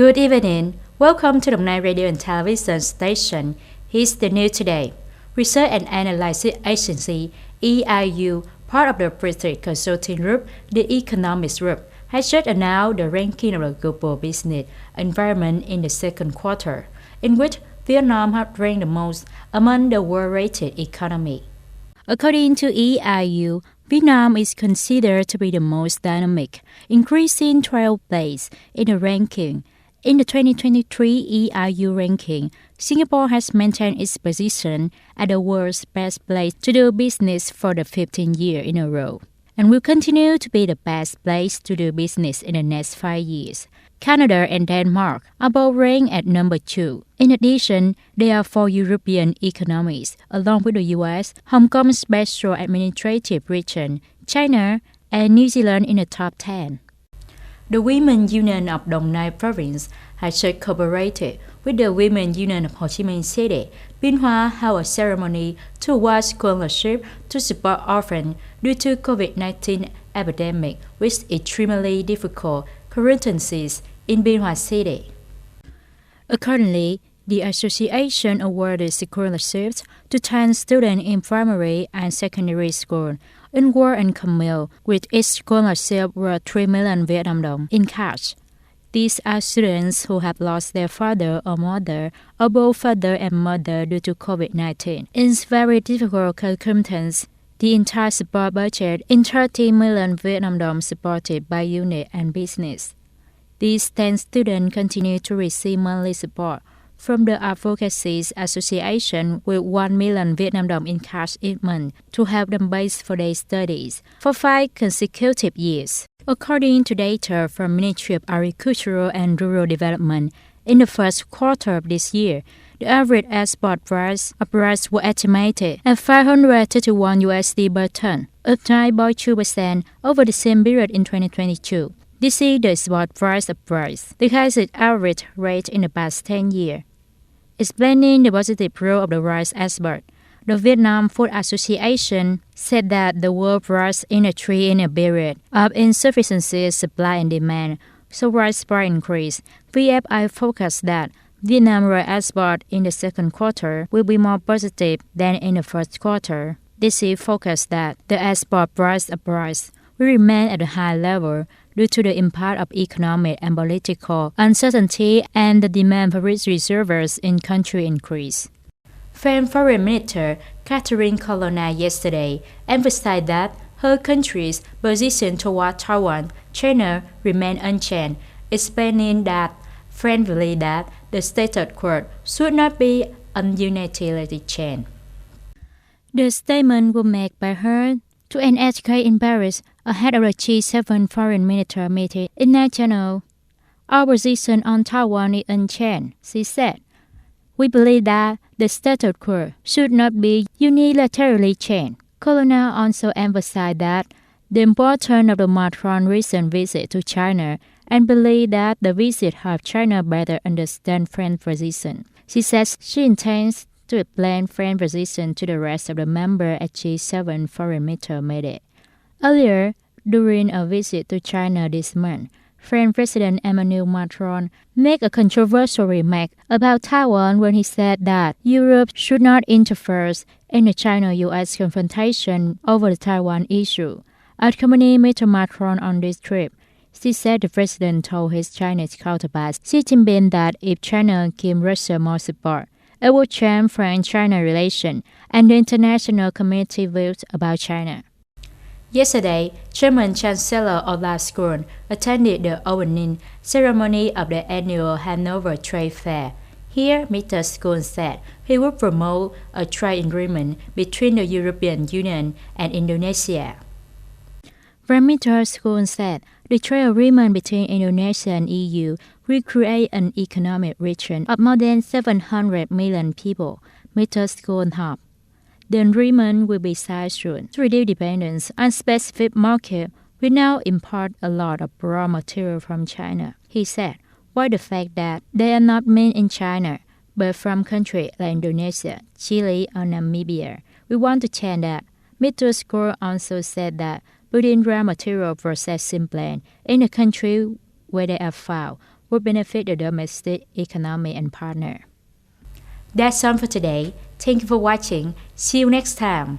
Good evening. Welcome to the Night Radio and Television Station. Here's the news today. Research and Analysis Agency (EIU), part of the British Consulting Group, the Economics Group, has just announced the ranking of the global business environment in the second quarter, in which Vietnam had ranked the most among the world-rated economies. According to EIU, Vietnam is considered to be the most dynamic, increasing 12 places in the ranking. In the 2023 EIU ranking, Singapore has maintained its position as the world's best place to do business for the 15th year in a row, and will continue to be the best place to do business in the next 5 years. Canada and Denmark are both ranked at number 2. In addition, there are 4 European economies, along with the US, Hong Kong Special Administrative Region, China, and New Zealand in the top 10. The Women's Union of Dong Nai Province has just cooperated with the Women's Union of Ho Chi Minh City. Binh Hoa held a ceremony to award scholarship to support orphans due to COVID-19 epidemic with extremely difficult circumstances in Binh Hoa City. Accordingly, the association awarded scholarships to 10 students in primary and secondary school in War and Camille, with each scholarship worth 3 million Vietnam dong in cash. These are students who have lost their father or mother, or both father and mother due to COVID-19. In very difficult circumstances, the entire support budget in 30 million Vietnam dong supported by unit and business. These 10 students continue to receive monthly support from the Advocacy Association with 1 million Vietnam dong in cash each month to help them pay for their studies for 5 consecutive years. According to data from Ministry of Agriculture and Rural Development, in the first quarter of this year, the average export price of rice was estimated at $531 per ton, up 9.2% over the same period in 2022. This is the export price of rice, the highest average rate in the past 10 years. Explaining the positive role of the rice export, the Vietnam Food Association said that the world rice industry in a period of insufficient supply and demand, so rice price increase. VFI forecast that Vietnam rice export in the second quarter will be more positive than in the first quarter. This is forecast that the export price of rice will remain at a high level due to the impact of economic and political uncertainty and the demand for rich reserves in country increase. French Foreign Minister Catherine Colonna yesterday emphasized that her country's position toward Taiwan, China, remained unchanged, explaining that France believes that the status quo should not be unilaterally changed. The statement was made by her to an educator in Paris ahead of the G7 foreign minister meeting in that channel. Our position on Taiwan is unchanged, she said. We believe that the status quo should not be unilaterally changed. Colonna also emphasized that the importance of the Macron recent visit to China and believed that the visit helped China better understand France's position. She says she intends to explain France's position to the rest of the members at G7 foreign minister meeting. Earlier, during a visit to China this month, French President Emmanuel Macron made a controversial remark about Taiwan when he said that Europe should not interfere in the China-US confrontation over the Taiwan issue. Accompanying Mr. Macron on this trip, she said the president told his Chinese counterpart Xi Jinping that if China gives Russia more support, it would change France-China relations and the international community views about China. Yesterday, German Chancellor Olaf Scholz attended the opening ceremony of the annual Hanover Trade Fair. Here, Mr. Scholz said he would promote a trade agreement between the European Union and Indonesia. Prime Minister Scholz said the trade agreement between Indonesia and EU will create an economic region of more than 700 million people, Mr. Scholz hoped. The agreement will be signed soon to reduce dependence on specific markets. We now import a lot of raw material from China, he said, while the fact that they are not made in China, but from countries like Indonesia, Chile, or Namibia. We want to change that. Mr. Scholz also said that building raw material processing plant in a country where they are found would benefit the domestic economy and partner. That's all for today. Thank you for watching. See you next time.